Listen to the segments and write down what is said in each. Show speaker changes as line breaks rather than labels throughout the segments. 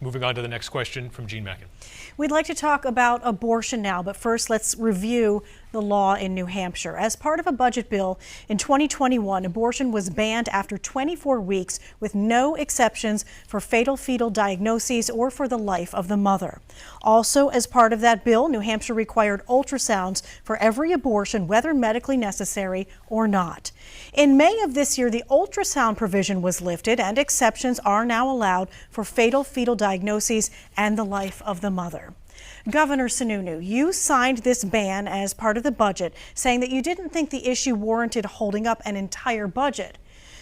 Moving on to the next question from Gene Mackin.
We'd like to talk about abortion now, but first let's review the law in New Hampshire. As part of a budget bill in 2021, abortion was banned after 24 weeks with no exceptions for fatal fetal diagnoses or for the life of the mother. Also, as part of that bill, New Hampshire required ultrasounds for every abortion, whether medically necessary or not. In May of this year, the ultrasound provision was lifted and exceptions are now allowed for fatal fetal diagnoses and the life of the mother. Governor Sununu, you signed this ban as part of the budget, saying that you didn't think the issue warranted holding up an entire budget.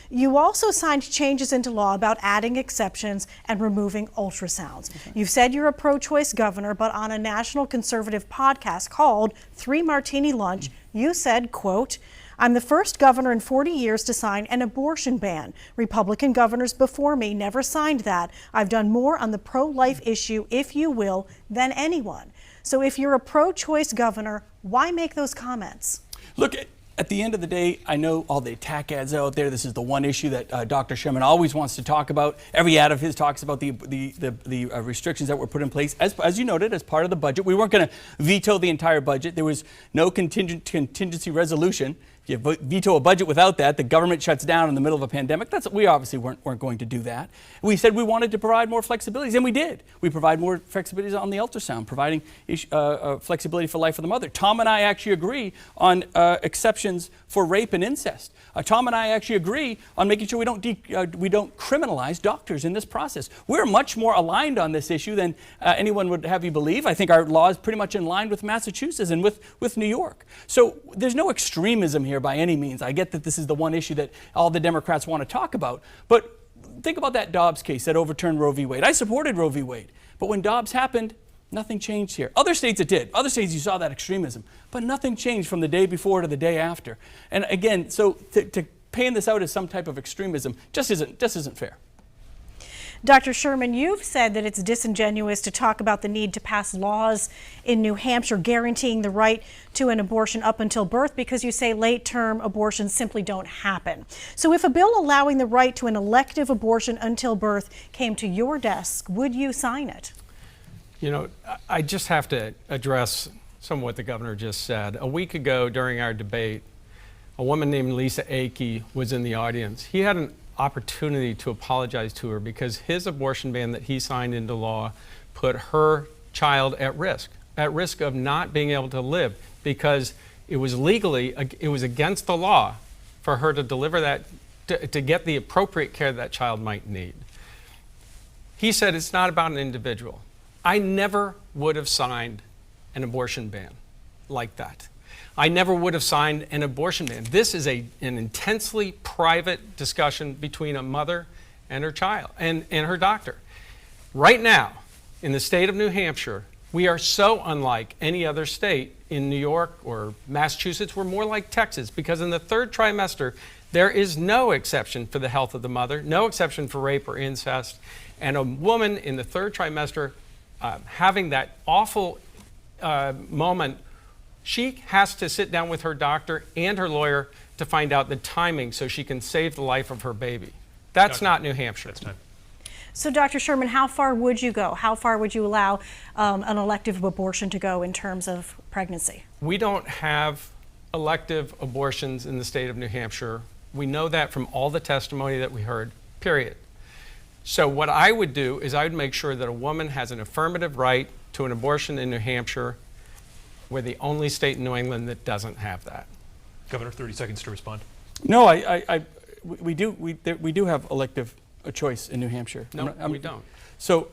You also signed changes into law about adding exceptions and removing ultrasounds. You've said you're a pro-choice governor, but on a national conservative podcast called 3 Martini Lunch, you said, quote, "I'm the first governor in 40 years to sign an abortion ban. Republican governors before me never signed that. I've done more on the pro-life issue, if you will, than anyone." So if you're a pro-choice governor, why make those comments?
Look, at the end of the day, I know all the attack ads out there. This is the one issue that Dr. Sherman always wants to talk about. Every ad of his talks about the restrictions that were put in place. As you noted, as part of the budget, we weren't going to veto the entire budget. There was no contingency resolution. If you veto a budget without that, the government shuts down in the middle of a pandemic. We obviously weren't going to do that. We said we wanted to provide more flexibilities, and we did. We provide more flexibilities on the ultrasound, providing flexibility for life of the mother. Tom and I actually agree on exceptions for rape and incest. Tom and I actually agree on making sure we don't criminalize doctors in this process. We're much more aligned on this issue than anyone would have you believe. I think our law is pretty much in line with Massachusetts and with New York. So there's no extremism here by any means. I get that this is the one issue that all the Democrats want to talk about, but think about that Dobbs case that overturned Roe v. Wade. I supported Roe v. Wade, but when Dobbs happened, nothing changed here. Other states it did. Other states you saw that extremism, but nothing changed from the day before to the day after. And again, so to pan this out as some type of extremism just isn't fair.
Dr. Sherman, you've said that it's disingenuous to talk about the need to pass laws in New Hampshire guaranteeing the right to an abortion up until birth because you say late-term abortions simply don't happen. So if a bill allowing the right to an elective abortion until birth came to your desk, would you sign it?
You know, I just have to address some of what the governor just said. A week ago during our debate, a woman named Lisa Akey was in the audience. He had an opportunity to apologize to her because his abortion ban that he signed into law put her child at risk of not being able to live because it was against the law for her to deliver that, to get the appropriate care that child might need. He said it's not about an individual. I never would have signed an abortion ban like that. I never would have signed an abortion ban. This is an intensely private discussion between a mother and her child and her doctor. Right now, in the state of New Hampshire, we are so unlike any other state. In New York or Massachusetts, we're more like Texas because in the 3rd trimester, there is no exception for the health of the mother, no exception for rape or incest. And a woman in the 3rd trimester having that awful moment, she has to sit down with her doctor and her lawyer to find out the timing so she can save the life of her baby. That's not New Hampshire.
That's time.
So, Dr. Sherman, how far would you go? How far would you allow an elective abortion to go in terms of pregnancy?
We don't have elective abortions in the state of New Hampshire. We know that from all the testimony that we heard, period. So what I would do is I would make sure that a woman has an affirmative right to an abortion in New Hampshire. We're the only state in New England that doesn't have that.
Governor, 30 seconds to respond.
No, we do have elective choice in New Hampshire.
No, we don't.
So,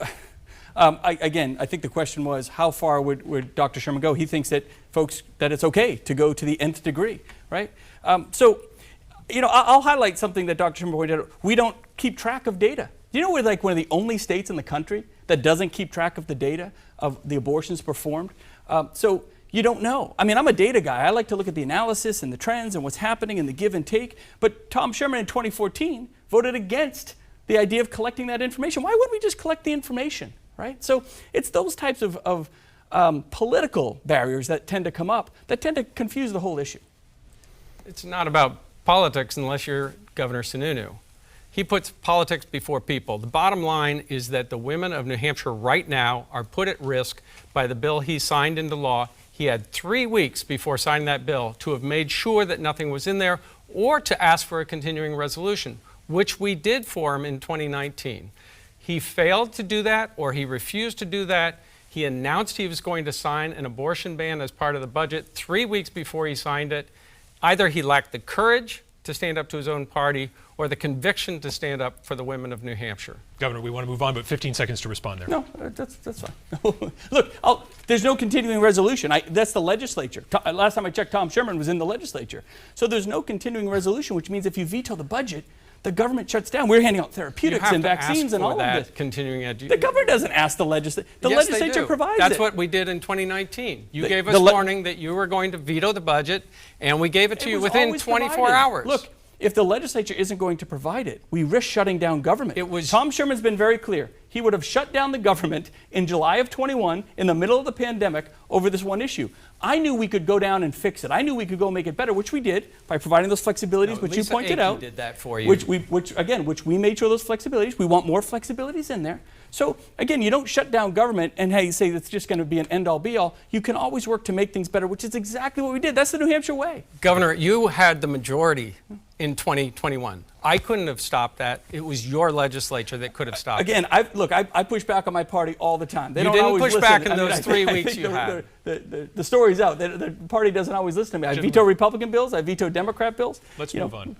I think the question was how far would Dr. Sherman go? He thinks that it's okay to go to the nth degree, right? I'll highlight something that Dr. Sherman pointed out. We don't keep track of data. Do you know we're like one of the only states in the country that doesn't keep track of the data of the abortions performed? So you don't know. I mean, I'm a data guy. I like to look at the analysis and the trends and what's happening and the give and take. But Tom Sherman in 2014 voted against the idea of collecting that information. Why wouldn't we just collect the information, right? So it's those types of political barriers that tend to come up that tend to confuse the whole issue.
It's not about politics unless you're Governor Sununu. He puts politics before people. The bottom line is that the women of New Hampshire right now are put at risk by the bill he signed into law. He had 3 weeks before signing that bill to have made sure that nothing was in there or to ask for a continuing resolution, which we did for him in 2019. He failed to do that, or he refused to do that. He announced he was going to sign an abortion ban as part of the budget 3 weeks before he signed it. Either he lacked the courage to stand up to his own party or the conviction to stand up for the women of New Hampshire.
Governor, we want to move on, but 15 seconds to respond there.
No, that's fine. Look, there's no continuing resolution. That's the legislature. Last time I checked, Tom Sherman was in the legislature. So there's no continuing resolution, which means if you veto the budget, the government shuts down. We're handing out therapeutics and vaccines and all of this.
Continuing
The governor doesn't ask the legislature. The
Yes, they
legislature
do.
provides
That's
it.
what we did in 2019. You
The-
gave
the
us
le-
warning that you were going to veto the budget, and we gave it to
It
you
was
within
always
24
provided.
hours.
Look, if the legislature isn't going to provide it, we risk shutting down government. Tom Sherman's been very clear. He would have shut down the government in July of 21 in the middle of the pandemic over this one issue. I knew we could go down and fix it. I knew we could go make it better, which we did by providing those flexibilities, which
Lisa
you pointed
Akey
out.
did that for you.
Which we made sure those flexibilities. We want more flexibilities in there. So again, you don't shut down government and hey, say it's just going to be an end-all be-all. You can always work to make things better, which is exactly what we did. That's the New Hampshire way.
Governor, you had the majority in 2021. I couldn't have stopped that. It was your legislature that could have stopped it.
Again, I push back on my party all the time. They
You
don't
didn't
always
push
listen.
back in
I mean,
those
I
3
think
weeks you had.
The story's out. The party doesn't always listen to me. I veto Republican bills. I veto Democrat bills.
Let's
You know,
move on.